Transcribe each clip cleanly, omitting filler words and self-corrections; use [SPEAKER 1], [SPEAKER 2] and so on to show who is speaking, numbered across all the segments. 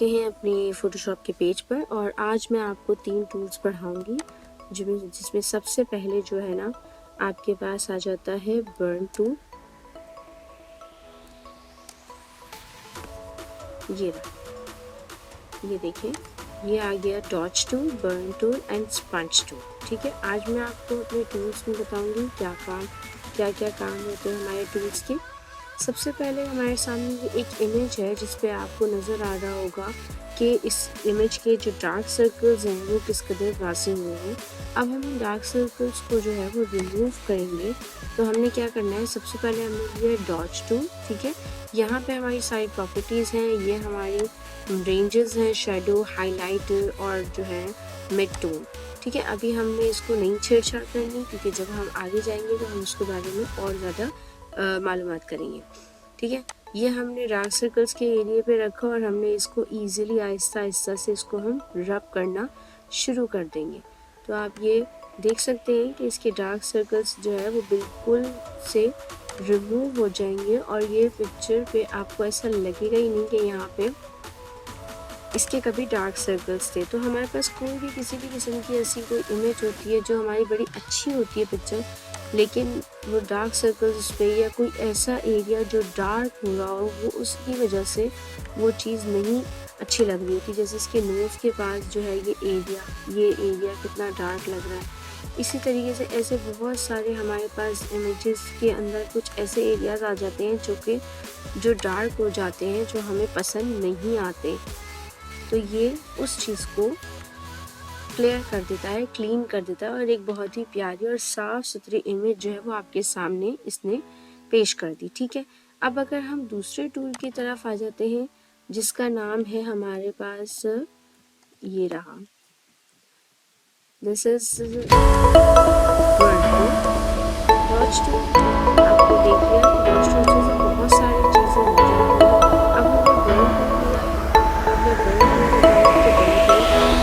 [SPEAKER 1] चुके हैं अपने फ़ोटोशॉप के पेज पर और आज मैं आपको 3 टूल्स पढ़ाऊँगी जिसमें सबसे पहले जो है ना आपके पास आ जाता है बर्न टूल। ये रहा, ये देखिए, ये आ गया dodge tool, burn tool and sponge tool. ठीक है, आज मैं आपको अपने टूल्स में बताऊँगी क्या क्या काम होते हैं हमारे टूल्स के। सबसे पहले हमारे सामने ये एक इमेज है जिस पे आपको नज़र आ रहा होगा कि इस इमेज के जो डार्क सर्कल्स हैं वो किस कदर वाज़ेह हुए हैं। अब हम इन डार्क सर्कल्स को जो है वो रिमूव करेंगे। तो हमने क्या करना है, सबसे पहले हमने लिया डॉज टूल। ठीक है, यहाँ पे हमारी सारी प्रॉपर्टीज़ हैं, ये हमारी रेंजेस हैं, शेडो, हाईलाइट और जो है मिड टोन। ठीक है, अभी हमने इसको नहीं छेड़छाड़ करनी क्योंकि जब हम आगे जाएंगे तो हम इसके बारे में और ज़्यादा मालूमात करेंगे। ठीक है, ये हमने डार्क सर्कल्स के एरिया पे रखा और हमने इसको इजीली आहिस्ता आहिस्ता से इसको हम रब करना शुरू कर देंगे। तो आप ये देख सकते हैं कि इसके डार्क सर्कल्स जो है वो बिल्कुल से रिमूव हो जाएंगे और ये पिक्चर पे आपको ऐसा लगेगा ही नहीं कि यहाँ पे इसके कभी डार्क सर्कल्स थे। तो हमारे पास कोई भी किसी भी किस्म की ऐसी कोई इमेज होती है जो हमारी बड़ी अच्छी होती है पिक्चर, लेकिन वो डार्क सर्कल्स उस पर या कोई ऐसा एरिया जो डार्क हो रहा हो वो उसकी वजह से वो चीज़ नहीं अच्छी लग रही होती। जैसे इसके नोज़ के पास जो है ये एरिया कितना डार्क लग रहा है। इसी तरीके से ऐसे बहुत सारे हमारे पास इमेजेस के अंदर कुछ ऐसे एरियाज आ जाते हैं जो डार्क हो जाते हैं, जो हमें पसंद नहीं आते। तो ये उस चीज़ को क्लियर कर देता है, क्लीन कर देता है और एक बहुत ही प्यारी और साफ सुथरी इमेज जो है वो आपके सामने इसने पेश कर दी। ठीक है, अब अगर हम दूसरे टूल की तरफ आ जाते हैं जिसका नाम है हमारे पास ये रहा, दिस इज डॉज टूल। आपको देख लिया कि डॉज टूल से बहुत सारी चीज़ें हो जाती हैं। अब हमने बर्न टूल लिया, हमने बर्न टूल लगाया तो बर्न टूल क्या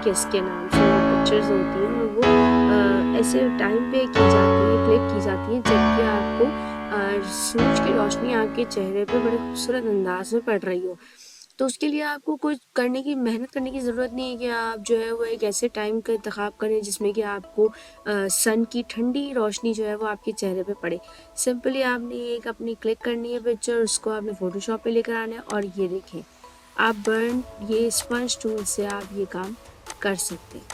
[SPEAKER 1] किसके नाम से पिक्चर्स होती हैं और वो ऐसे टाइम पे की जाती है, क्लिक की जाती है जबकि आपको सूरज की रोशनी आपके चेहरे पे बड़े खूबसूरत अंदाज में पड़ रही हो। तो उसके लिए आपको कुछ मेहनत करने की ज़रूरत नहीं है कि आप जो है वो एक ऐसे टाइम का इंतखाब करें जिसमें कि आपको सन की ठंडी रोशनी जो है वो आपके चेहरे पे पड़े। सिंपली आपने एक अपनी क्लिक करनी है पिक्चर, उसको आपने फ़ोटोशॉप पे लेकर आना है और ये देखें आप ये स्पंज टूल से आप ये काम कर सकते हैं।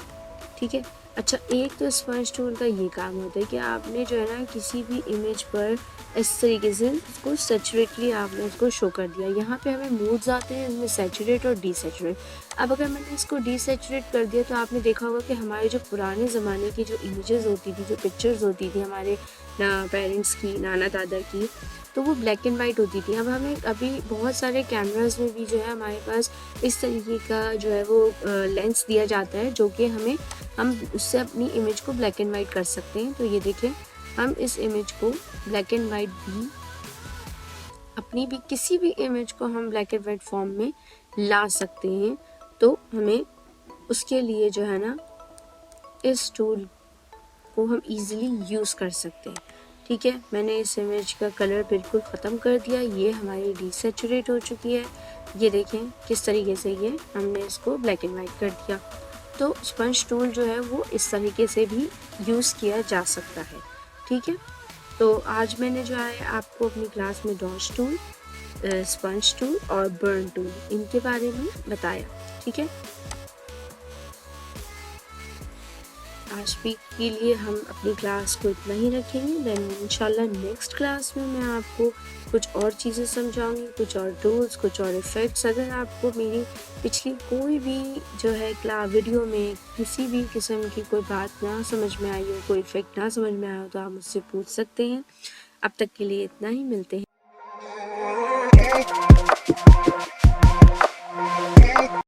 [SPEAKER 1] ठीक है, अच्छा, एक तो स्पंज टूल का ये काम होता है कि आपने जो है ना किसी भी इमेज पर इस तरीके से उसको सैचुरेटली आपने उसको शो कर दिया। यहाँ पे हमें मूड्स आते हैं, इनमें सैचुरेट और डीसैचुरेट। अब अगर मैंने इसको डीसैचुरेट कर दिया तो आपने देखा होगा कि हमारे जो पुराने ज़माने की जो इमेजेस होती थी, जो पिक्चर्स होती थी हमारे पेरेंट्स की, नाना दादा की, तो वो ब्लैक एंड वाइट होती थी। अब हमें अभी बहुत सारे कैमरास में भी जो है हमारे पास इस तरीके का जो है वो लेंस दिया जाता है, जो कि हम उससे अपनी इमेज को ब्लैक एंड वाइट कर सकते हैं। तो ये देखें, हम इस इमेज को ब्लैक एंड वाइट भी, अपनी भी किसी भी इमेज को हम ब्लैक एंड वाइट फॉर्म में ला सकते हैं। तो हमें उसके लिए जो है ना, इस टूल को हम इजीली यूज़ कर सकते हैं। ठीक है, मैंने इस इमेज का कलर बिल्कुल ख़त्म कर दिया। ये हमारी डिसैचुरेट हो चुकी है। ये देखें किस तरीके से ये हमने इसको ब्लैक एंड वाइट कर दिया। तो स्पंज टूल जो है वो इस तरीके से भी यूज़ किया जा सकता है। ठीक है, तो आज मैंने जो है आपको अपनी क्लास में डॉज टूल, स्पंज टूल और बर्न टूल, इनके बारे में बताया। ठीक है, आज भी के लिए हम अपनी क्लास को इतना ही रखेंगे। देन इंशाल्लाह नेक्स्ट क्लास में मैं आपको कुछ और चीज़ें समझाऊंगी, कुछ और टूल्स, कुछ और इफ़ेक्ट्स। अगर आपको मेरी पिछली कोई भी जो है वीडियो में किसी भी किस्म की कोई बात ना समझ में आई हो, कोई इफ़ेक्ट ना समझ में आया हो, तो आप मुझसे पूछ सकते हैं। अब तक के लिए इतना ही, मिलते हैं।